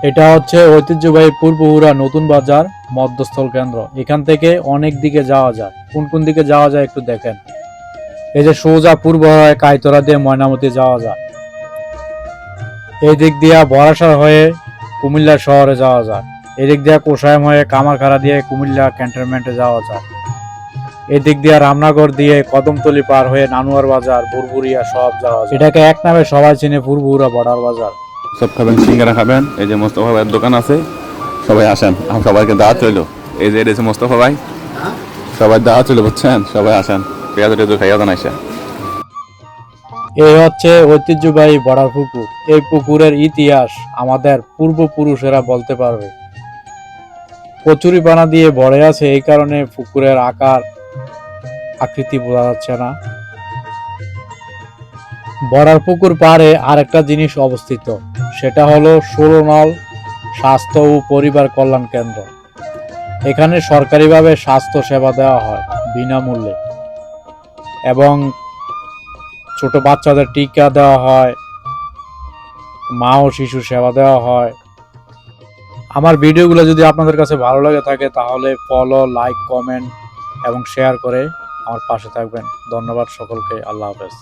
এটা হচ্ছে ঐতিহ্যবাহী পূর্বহুরা নতুন বাজার মধ্যস্থল কেন্দ্র। এখান থেকে অনেক দিকে যাওয়া যায়। কোন কোন দিকে যাওয়া যায় একটু দেখেন। এই যে সোজা পূর্ব হয়ে কাইতরা দিয়ে ময়নামতি যাওয়া যায়, এই দিক দিয়ে বরাসার হয়ে কুমিল্লা শহরে যাওয়া যায়, এদিক দিয়ে কোষায়ম হয়ে কামারখাড়া দিয়ে কুমিল্লা ক্যান্টনমেন্টে যাওয়া যায়, এদিক দিয়ে রামনগর দিয়ে কদমতলি পার হয়ে নানুয়ার বাজার, বুরবুরিয়া সব যাওয়া যায়। এটাকে এক নামে সবাই চিনে পূর্বহুরা বর্ডার বাজার। সব খাবেন, সিঙ্গারা খাবেন, এই যে মোস্তফা ভাইয়ের দোকান আছে, সবাই আসেন, সবাইকে দাওয়াত রইলো। এই যে এটা হচ্ছে মোস্তফা ভাই, সবাই দাওয়াত রইলো, বুঝছেন, সবাই আসেন, পেঁয়াজ টেয়াজ খাইয়া দেন আইসা। এই হচ্ছে ঐতিহ্যবাহী বর্ডার পুকুর। এই পুকুরের ইতিহাস আমাদের পূর্বপুরুষেরা বলতে পারবে। কচুরিপানা দিয়ে ভরে আছে, এই কারণে পুকুরের আকার আকৃতি বোঝা যাচ্ছে না। বর্ডার পুকুর পাড়ে আরেকটা জিনিস অবস্থিত, সেটা হলো 16 নল স্বাস্থ্য ও পরিবার কল্যাণ কেন্দ্র। এখানে সরকারিভাবে স্বাস্থ্য সেবা দেওয়া হয় বিনামূল্যে, এবং ছোট বাচ্চাদের টিকা দেওয়া হয়, মা ও শিশু সেবা দেওয়া হয়। আমার ভিডিওগুলো যদি আপনাদের কাছে ভালো লাগে থাকে তাহলে ফলো, লাইক, কমেন্ট এবং শেয়ার করে আমার পাশে থাকবেন। ধন্যবাদ সকলকে। আল্লাহ হাফেজ।